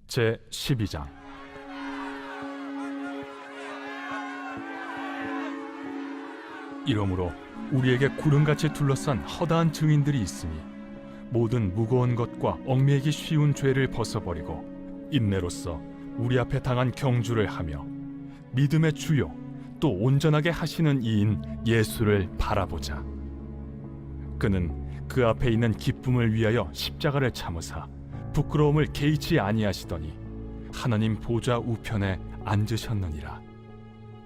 제12장. 이러므로 우리에게 구름같이 둘러싼 허다한 증인들이 있으니 모든 무거운 것과 얽매이기 쉬운 죄를 벗어버리고 인내로써 우리 앞에 당한 경주를 하며 믿음의 주요 또 온전하게 하시는 이인 예수를 바라보자. 그는 그 앞에 있는 기쁨을 위하여 십자가를 참으사 부끄러움을 개의치 아니하시더니 하나님 보좌 우편에 앉으셨느니라.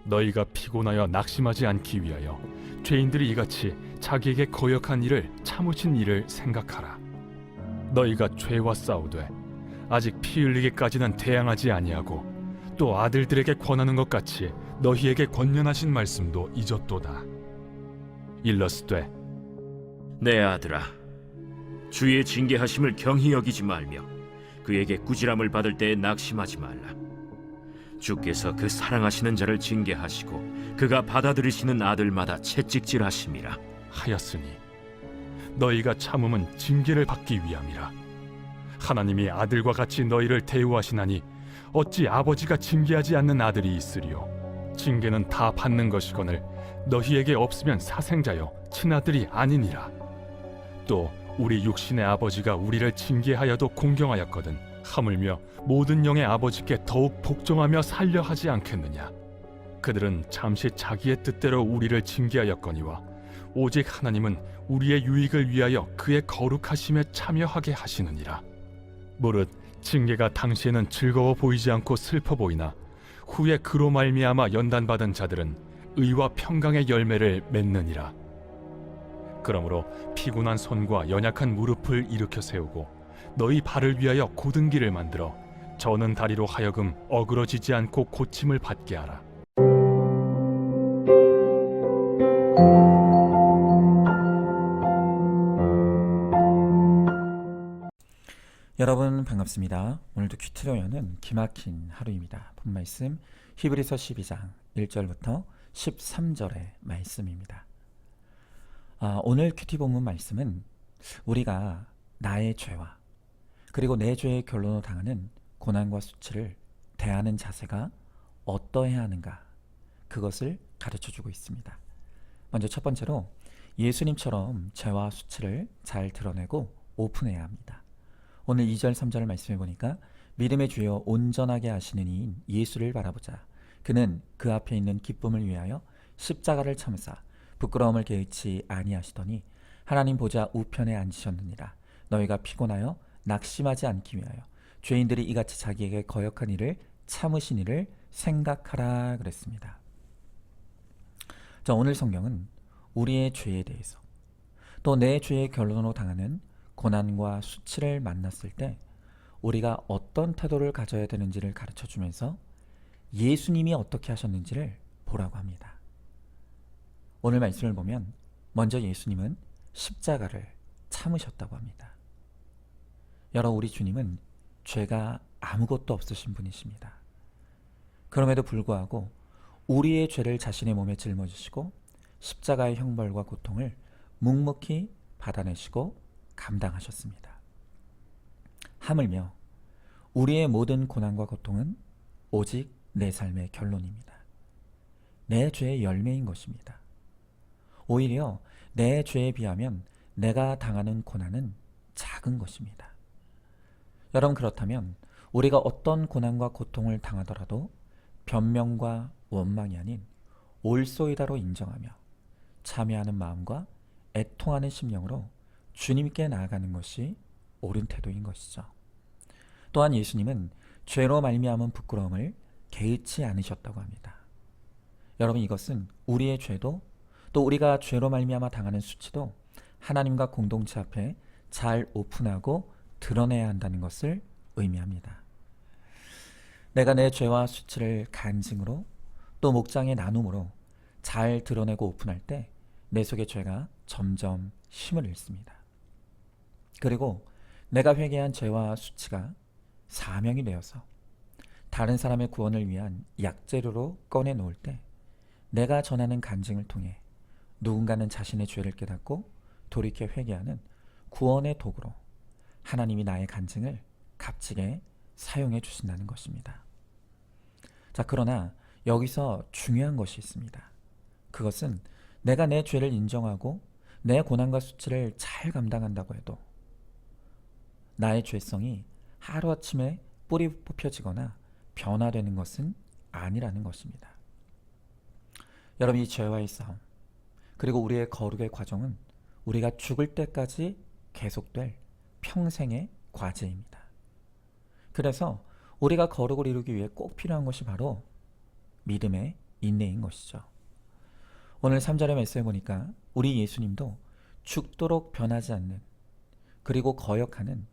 너희가 피곤하여 낙심하지 않기 위하여 죄인들이 이같이 자기에게 거역한 일을 참으신 일을 생각하라. 너희가 죄와 싸우되 아직 피 흘리기까지는 대항하지 아니하고 또 아들들에게 권하는 것 같이 너희에게 권면하신 말씀도 잊었도다. 일러스되 내 아들아, 주의 징계하심을 경히 여기지 말며 그에게 꾸지람을 받을 때에 낙심하지 말라. 주께서 그 사랑하시는 자를 징계하시고 그가 받아들이시는 아들마다 채찍질하심이라 하였으니 너희가 참음은 징계를 받기 위함이라. 하나님이 아들과 같이 너희를 대우하시나니 어찌 아버지가 징계하지 않는 아들이 있으리요. 징계는 다 받는 것이거늘 너희에게 없으면 사생자여 친아들이 아니니라. 또 우리 육신의 아버지가 우리를 징계하여도 공경하였거든 하물며 모든 영의 아버지께 더욱 복종하며 살려 하지 않겠느냐. 그들은 잠시 자기의 뜻대로 우리를 징계하였거니와 오직 하나님은 우리의 유익을 위하여 그의 거룩하심에 참여하게 하시느니라. 무릇 징계가 당시에는 즐거워 보이지 않고 슬퍼 보이나 후에 그로 말미암아 연단받은 자들은 의와 평강의 열매를 맺느니라. 그러므로 피곤한 손과 연약한 무릎을 일으켜 세우고 너희 발을 위하여 곧은 길을 만들어 저는 다리로 하여금 어그러지지 않고 고침을 받게 하라. 여러분 반갑습니다. 오늘도 큐티로연은 기막힌 하루입니다. 본 말씀 히브리서 12장 1절부터 13절의 말씀입니다. 오늘 큐티 본문 말씀은 우리가 나의 죄와 그리고 내 죄의 결론으로 당하는 고난과 수치를 대하는 자세가 어떠해야 하는가, 그것을 가르쳐주고 있습니다. 먼저 첫 번째로 예수님처럼 죄와 수치를 잘 드러내고 오픈해야 합니다. 오늘 2절 3절 말씀해 보니까 믿음의 주여 온전하게 하시는 이인 예수를 바라보자. 그는 그 앞에 있는 기쁨을 위하여 십자가를 참으사 부끄러움을 개의치 아니하시더니 하나님 보좌 우편에 앉으셨느니라. 너희가 피곤하여 낙심하지 않기 위하여 죄인들이 이같이 자기에게 거역한 일을 참으신 일을 생각하라 그랬습니다. 자, 오늘 성경은 우리의 죄에 대해서 또 내 죄의 결론으로 당하는 고난과 수치를 만났을 때 우리가 어떤 태도를 가져야 되는지를 가르쳐주면서 예수님이 어떻게 하셨는지를 보라고 합니다. 오늘 말씀을 보면 먼저 예수님은 십자가를 참으셨다고 합니다. 여러분, 우리 주님은 죄가 아무것도 없으신 분이십니다. 그럼에도 불구하고 우리의 죄를 자신의 몸에 짊어지시고 십자가의 형벌과 고통을 묵묵히 받아내시고 감당하셨습니다. 하물며 우리의 모든 고난과 고통은 오직 내 삶의 결론입니다. 내 죄의 열매인 것입니다. 오히려 내 죄에 비하면 내가 당하는 고난은 작은 것입니다. 여러분, 그렇다면 우리가 어떤 고난과 고통을 당하더라도 변명과 원망이 아닌 옳소이다로 인정하며 참여하는 마음과 애통하는 심령으로 주님께 나아가는 것이 옳은 태도인 것이죠. 또한 예수님은 죄로 말미암은 부끄러움을 개의치 않으셨다고 합니다. 여러분, 이것은 우리의 죄도 또 우리가 죄로 말미암아 당하는 수치도 하나님과 공동체 앞에 잘 오픈하고 드러내야 한다는 것을 의미합니다. 내가 내 죄와 수치를 간증으로 또 목장의 나눔으로 잘 드러내고 오픈할 때 내 속의 죄가 점점 힘을 잃습니다. 그리고 내가 회개한 죄와 수치가 사명이 되어서 다른 사람의 구원을 위한 약재료로 꺼내놓을 때 내가 전하는 간증을 통해 누군가는 자신의 죄를 깨닫고 돌이켜 회개하는 구원의 도구로 하나님이 나의 간증을 값지게 사용해 주신다는 것입니다. 자, 그러나 여기서 중요한 것이 있습니다. 그것은 내가 내 죄를 인정하고 내 고난과 수치를 잘 감당한다고 해도 나의 죄성이 하루아침에 뿌리 뽑혀지거나 변화되는 것은 아니라는 것입니다. 여러분, 이 죄와의 싸움, 그리고 우리의 거룩의 과정은 우리가 죽을 때까지 계속될 평생의 과제입니다. 그래서 우리가 거룩을 이루기 위해 꼭 필요한 것이 바로 믿음의 인내인 것이죠. 오늘 3절의 말씀에 보니까 우리 예수님도 죽도록 변하지 않는, 그리고 거역하는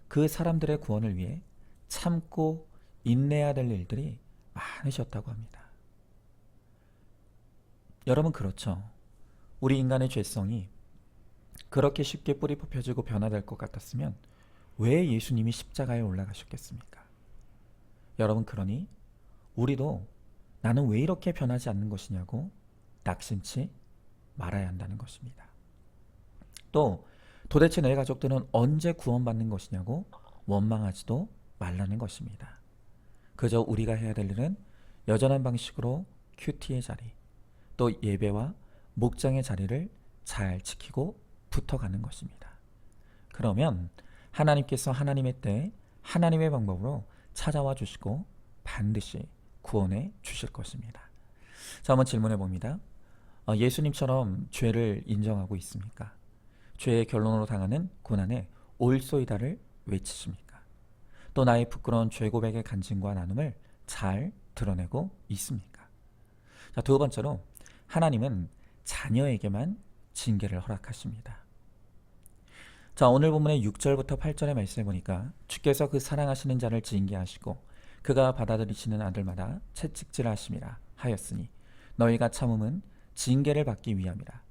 그 사람들의 구원을 위해 참고 인내해야 될 일들이 많으셨다고 합니다. 여러분, 그렇죠. 우리 인간의 죄성이 그렇게 쉽게 뿌리 뽑혀지고 변화될 것 같았으면 왜 예수님이 십자가에 올라가셨겠습니까? 여러분, 그러니 우리도 나는 왜 이렇게 변하지 않는 것이냐고 낙심치 말아야 한다는 것입니다. 또 도대체 내 가족들은 언제 구원받는 것이냐고 원망하지도 말라는 것입니다. 그저 우리가 해야 될 일은 여전한 방식으로 큐티의 자리, 또 예배와 목장의 자리를 잘 지키고 붙어가는 것입니다. 그러면 하나님께서 하나님의 때 하나님의 방법으로 찾아와 주시고 반드시 구원해 주실 것입니다. 자, 한번 질문해 봅니다. 예수님처럼 죄를 인정하고 있습니까? 죄의 결론으로 당하는 고난에 올소이다를 외치십니까? 또 나의 부끄러운 죄 고백의 간증과 나눔을 잘 드러내고 있습니까? 자, 두 번째로 하나님은 자녀에게만 징계를 허락하십니다. 자, 오늘 본문의 6절부터 8절의 말씀에 보니까 주께서 그 사랑하시는 자를 징계하시고 그가 받아들이시는 아들마다 채찍질하심이라 하였으니 너희가 참음은 징계를 받기 위함이라.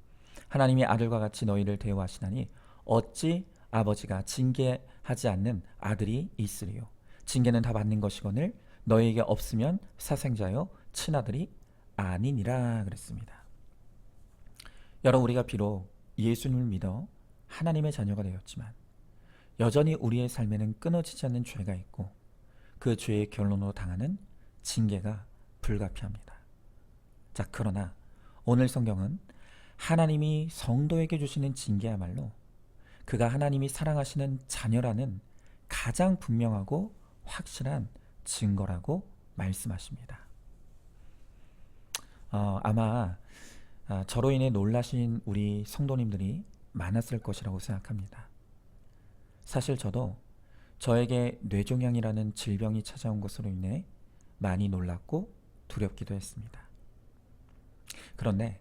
하나님이 아들과 같이 너희를 대우하시나니 어찌 아버지가 징계하지 않는 아들이 있으리요. 징계는 다 받는 것이거늘 너희에게 없으면 사생자요 친아들이 아니니라 그랬습니다. 여러분, 우리가 비록 예수님을 믿어 하나님의 자녀가 되었지만 여전히 우리의 삶에는 끊어지지 않는 죄가 있고 그 죄의 결론으로 당하는 징계가 불가피합니다. 자, 그러나 오늘 성경은 하나님이 성도에게 주시는 징계야말로 그가 하나님이 사랑하시는 자녀라는 가장 분명하고 확실한 증거라고 말씀하십니다. 아마 저로 인해 놀라신 우리 성도님들이 많았을 것이라고 생각합니다. 사실 저도 저에게 뇌종양이라는 질병이 찾아온 것으로 인해 많이 놀랐고 두렵기도 했습니다. 그런데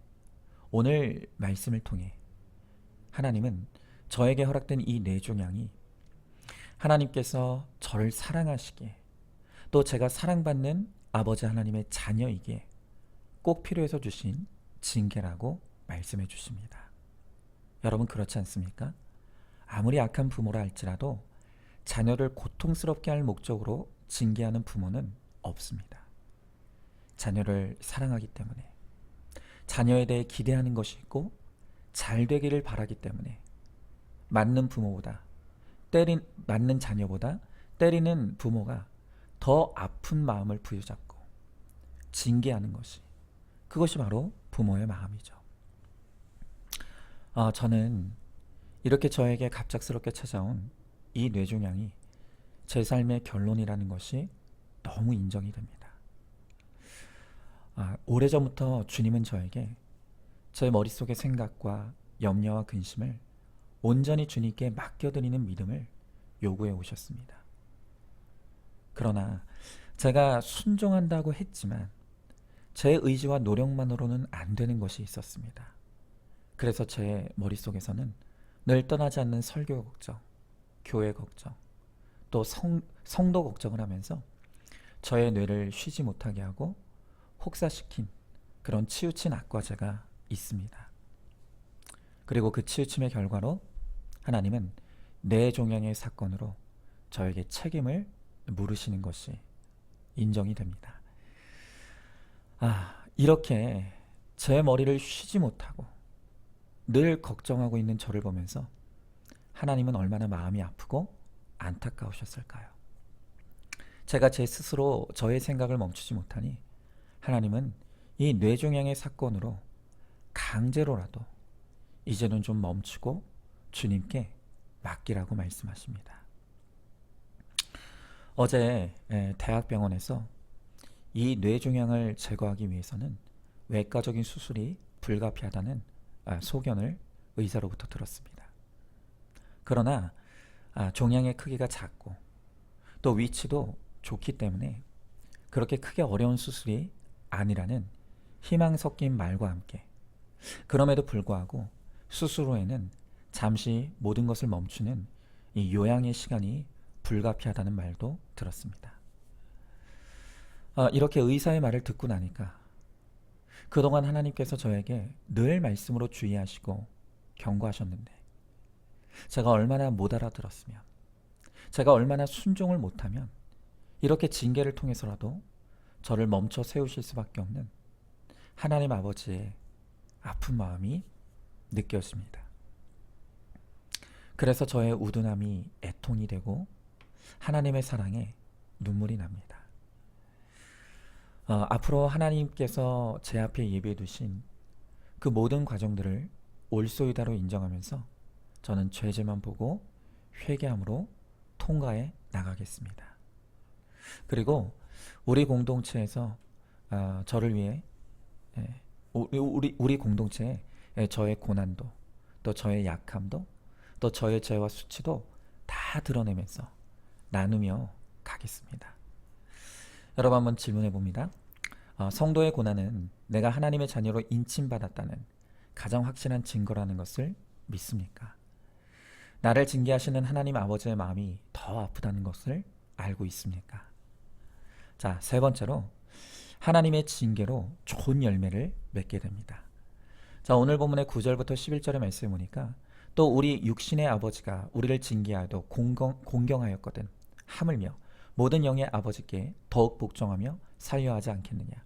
오늘 말씀을 통해 하나님은 저에게 허락된 이 뇌종양이 하나님께서 저를 사랑하시기에 또 제가 사랑받는 아버지 하나님의 자녀이기에 꼭 필요해서 주신 징계라고 말씀해 주십니다. 여러분, 그렇지 않습니까? 아무리 악한 부모라 할지라도 자녀를 고통스럽게 할 목적으로 징계하는 부모는 없습니다. 자녀를 사랑하기 때문에, 자녀에 대해 기대하는 것이 있고 잘 되기를 바라기 때문에 맞는 자녀보다 때리는 부모가 더 아픈 마음을 부여잡고 징계하는 것이, 그것이 바로 부모의 마음이죠. 저는 이렇게 저에게 갑작스럽게 찾아온 이 뇌종양이 제 삶의 결론이라는 것이 너무 인정이 됩니다. 오래전부터 주님은 저에게 제 머릿속의 생각과 염려와 근심을 온전히 주님께 맡겨드리는 믿음을 요구해 오셨습니다. 그러나 제가 순종한다고 했지만 제 의지와 노력만으로는 안 되는 것이 있었습니다. 그래서 제 머릿속에서는 늘 떠나지 않는 설교 걱정, 교회 걱정, 또 성도 걱정을 하면서 저의 뇌를 쉬지 못하게 하고 혹사시킨 그런 치우친 악과제가 있습니다. 그리고 그 치우침의 결과로 하나님은 뇌종양의 사건으로 저에게 책임을 물으시는 것이 인정이 됩니다. 이렇게 제 머리를 쉬지 못하고 늘 걱정하고 있는 저를 보면서 하나님은 얼마나 마음이 아프고 안타까우셨을까요? 제가 제 스스로 저의 생각을 멈추지 못하니 하나님은 이 뇌종양의 사건으로 강제로라도 이제는 좀 멈추고 주님께 맡기라고 말씀하십니다. 어제 대학병원에서 이 뇌종양을 제거하기 위해서는 외과적인 수술이 불가피하다는 소견을 의사로부터 들었습니다. 그러나 종양의 크기가 작고 또 위치도 좋기 때문에 그렇게 크게 어려운 수술이 아니라는 희망 섞인 말과 함께 그럼에도 불구하고 수술 후에는 잠시 모든 것을 멈추는 이 요양의 시간이 불가피하다는 말도 들었습니다. 이렇게 의사의 말을 듣고 나니까 그동안 하나님께서 저에게 늘 말씀으로 주의하시고 경고하셨는데 제가 얼마나 못 알아들었으면, 제가 얼마나 순종을 못하면 이렇게 징계를 통해서라도 저를 멈춰 세우실 수밖에 없는 하나님 아버지의 아픈 마음이 느껴집니다. 그래서 저의 우둔함이 애통이 되고 하나님의 사랑에 눈물이 납니다. 앞으로 하나님께서 제 앞에 예비해 두신 그 모든 과정들을 올소이다로 인정하면서 저는 죄제만 보고 회개함으로 통과해 나가겠습니다. 그리고 우리 공동체에서 저를 위해 우리 공동체에 저의 고난도 또 저의 약함도 또 저의 죄와 수치도 다 드러내면서 나누며 가겠습니다. 여러분 한번 질문해 봅니다. 성도의 고난은 내가 하나님의 자녀로 인침받았다는 가장 확실한 증거라는 것을 믿습니까? 나를 징계하시는 하나님 아버지의 마음이 더 아프다는 것을 알고 있습니까? 자, 세 번째로 하나님의 징계로 좋은 열매를 맺게 됩니다. 자, 오늘 본문의 9절부터 11절의 말씀을 보니까 또 우리 육신의 아버지가 우리를 징계하여도 공경하였거든 하물며 모든 영의 아버지께 더욱 복종하며 살려하지 않겠느냐.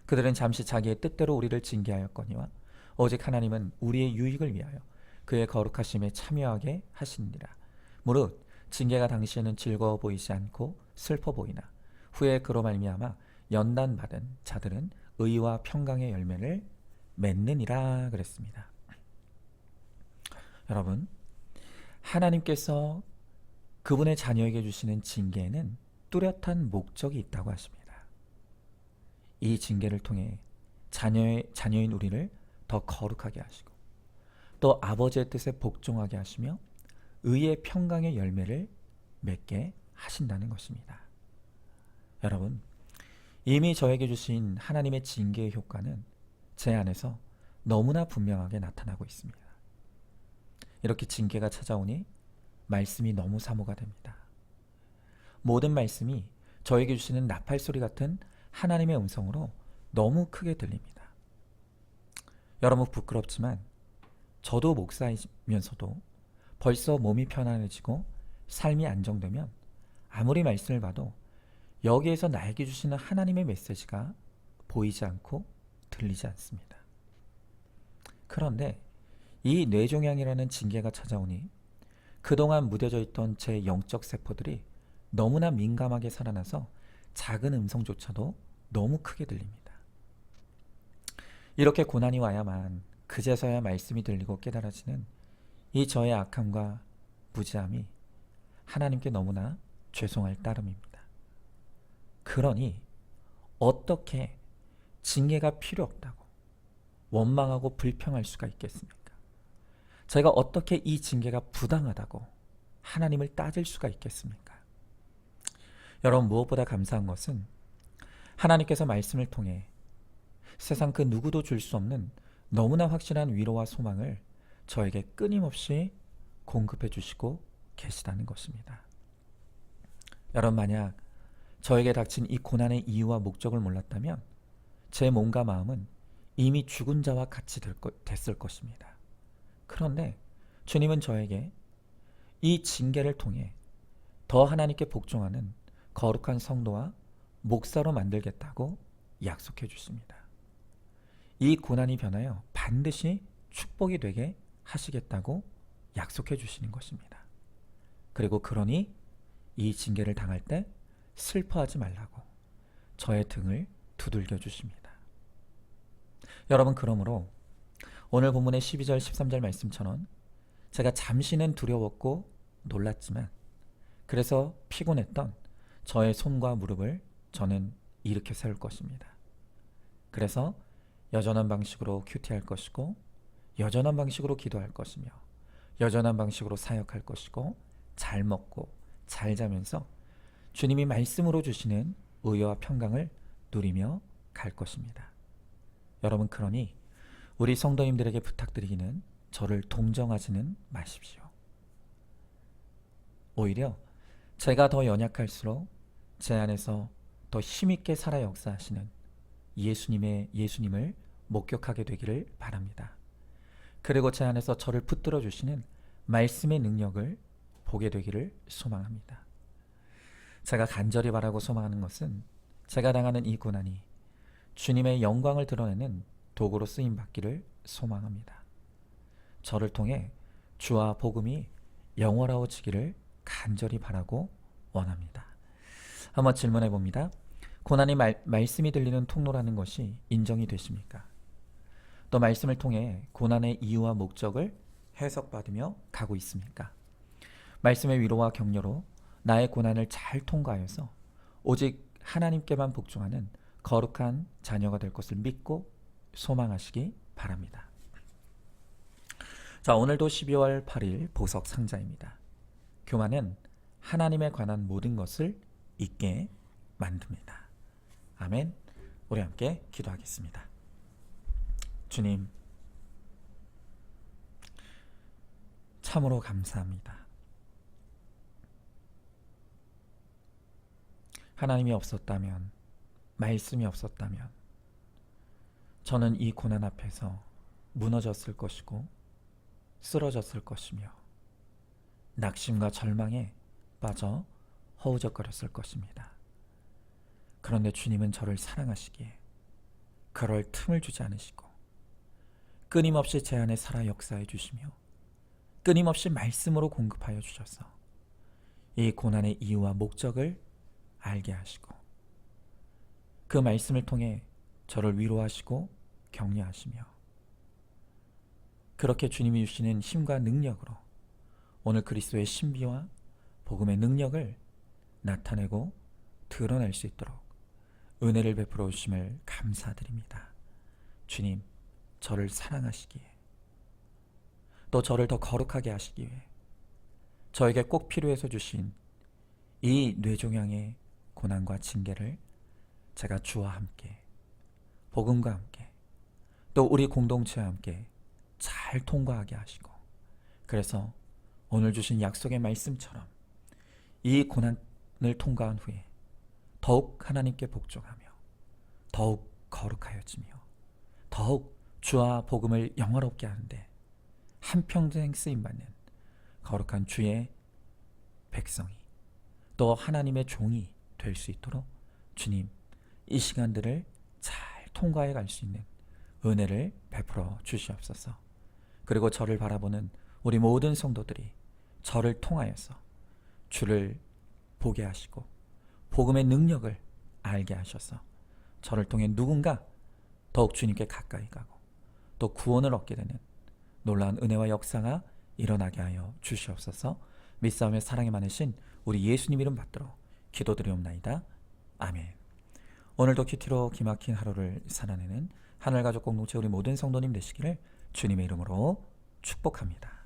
그들은 잠시 자기의 뜻대로 우리를 징계하였거니와 오직 하나님은 우리의 유익을 위하여 그의 거룩하심에 참여하게 하시니라. 무릇 징계가 당시에는 즐거워 보이지 않고 슬퍼 보이나 후에 그로 말미암아 연단받은 자들은 의와 평강의 열매를 맺느니라 그랬습니다. 여러분, 하나님께서 그분의 자녀에게 주시는 징계에는 뚜렷한 목적이 있다고 하십니다. 이 징계를 통해 자녀인 우리를 더 거룩하게 하시고 또 아버지의 뜻에 복종하게 하시며 의의 평강의 열매를 맺게 하신다는 것입니다. 여러분, 이미 저에게 주신 하나님의 징계의 효과는 제 안에서 너무나 분명하게 나타나고 있습니다. 이렇게 징계가 찾아오니 말씀이 너무 사모가 됩니다. 모든 말씀이 저에게 주시는 나팔소리 같은 하나님의 음성으로 너무 크게 들립니다. 여러분 부끄럽지만 저도 목사이면서도 벌써 몸이 편안해지고 삶이 안정되면 아무리 말씀을 봐도 여기에서 나에게 주시는 하나님의 메시지가 보이지 않고 들리지 않습니다. 그런데 이 뇌종양이라는 징계가 찾아오니 그동안 무뎌져 있던 제 영적 세포들이 너무나 민감하게 살아나서 작은 음성조차도 너무 크게 들립니다. 이렇게 고난이 와야만 그제서야 말씀이 들리고 깨달아지는 이 저의 악함과 무지함이 하나님께 너무나 죄송할 따름입니다. 그러니 어떻게 징계가 필요 없다고 원망하고 불평할 수가 있겠습니까? 제가 어떻게 이 징계가 부당하다고 하나님을 따질 수가 있겠습니까? 여러분, 무엇보다 감사한 것은 하나님께서 말씀을 통해 세상 그 누구도 줄 수 없는 너무나 확실한 위로와 소망을 저에게 끊임없이 공급해 주시고 계시다는 것입니다. 여러분, 만약 저에게 닥친 이 고난의 이유와 목적을 몰랐다면 제 몸과 마음은 이미 죽은 자와 같이 됐을 것입니다. 그런데 주님은 저에게 이 징계를 통해 더 하나님께 복종하는 거룩한 성도와 목사로 만들겠다고 약속해 주십니다. 이 고난이 변하여 반드시 축복이 되게 하시겠다고 약속해 주시는 것입니다. 그리고 그러니 이 징계를 당할 때 슬퍼하지 말라고 저의 등을 두들겨 주십니다. 여러분, 그러므로 오늘 본문의 12절 13절 말씀처럼 제가 잠시는 두려웠고 놀랐지만 그래서 피곤했던 저의 손과 무릎을 저는 일으켜 세울 것입니다. 그래서 여전한 방식으로 큐티할 것이고 여전한 방식으로 기도할 것이며 여전한 방식으로 사역할 것이고 잘 먹고 잘 자면서 주님이 말씀으로 주시는 의와 평강을 누리며 갈 것입니다. 여러분, 그러니 우리 성도님들에게 부탁드리기는 저를 동정하지는 마십시오. 오히려 제가 더 연약할수록 제 안에서 더 힘있게 살아 역사하시는 예수님을 목격하게 되기를 바랍니다. 그리고 제 안에서 저를 붙들어 주시는 말씀의 능력을 보게 되기를 소망합니다. 제가 간절히 바라고 소망하는 것은 제가 당하는 이 고난이 주님의 영광을 드러내는 도구로 쓰임 받기를 소망합니다. 저를 통해 주와 복음이 영원하어지기를 간절히 바라고 원합니다. 한번 질문해 봅니다. 고난이 말씀이 들리는 통로라는 것이 인정이 되십니까? 또 말씀을 통해 고난의 이유와 목적을 해석받으며 가고 있습니까? 말씀의 위로와 격려로 나의 고난을 잘 통과하여서 오직 하나님께만 복종하는 거룩한 자녀가 될 것을 믿고 소망하시기 바랍니다. 자, 오늘도 12월 8일 보석 상자입니다. 교만은 하나님에 관한 모든 것을 잊게 만듭니다. 아멘. 우리 함께 기도하겠습니다. 주님, 참으로 감사합니다. 하나님이 없었다면, 말씀이 없었다면 저는 이 고난 앞에서 무너졌을 것이고 쓰러졌을 것이며 낙심과 절망에 빠져 허우적거렸을 것입니다. 그런데 주님은 저를 사랑하시기에 그럴 틈을 주지 않으시고 끊임없이 제 안에 살아 역사해 주시며 끊임없이 말씀으로 공급하여 주셔서 이 고난의 이유와 목적을 알게 하시고 그 말씀을 통해 저를 위로하시고 격려하시며 그렇게 주님이 주시는 힘과 능력으로 오늘 그리스도의 신비와 복음의 능력을 나타내고 드러낼 수 있도록 은혜를 베풀어 주심을 감사드립니다. 주님, 저를 사랑하시기에 또 저를 더 거룩하게 하시기 위해 저에게 꼭 필요해서 주신 이 뇌종양의 고난과 징계를 제가 주와 함께 복음과 함께 또 우리 공동체와 함께 잘 통과하게 하시고 그래서 오늘 주신 약속의 말씀처럼 이 고난을 통과한 후에 더욱 하나님께 복종하며 더욱 거룩하여지며 더욱 주와 복음을 영화롭게 하는데 한평생 쓰임받는 거룩한 주의 백성이 또 하나님의 종이 될 수 있도록 주님, 이 시간들을 잘 통과해 갈 수 있는 은혜를 베풀어 주시옵소서. 그리고 저를 바라보는 우리 모든 성도들이 저를 통하여서 주를 보게 하시고 복음의 능력을 알게 하셔서 저를 통해 누군가 더욱 주님께 가까이 가고 또 구원을 얻게 되는 놀라운 은혜와 역사가 일어나게 하여 주시옵소서. 믿사오며 사랑이 많으신 우리 예수님 이름 받들어 기도드리옵나이다. 아멘. 오늘도 큐티로 기막힌 하루를 살아내는 하늘가족 공동체 우리 모든 성도님 되시기를 주님의 이름으로 축복합니다.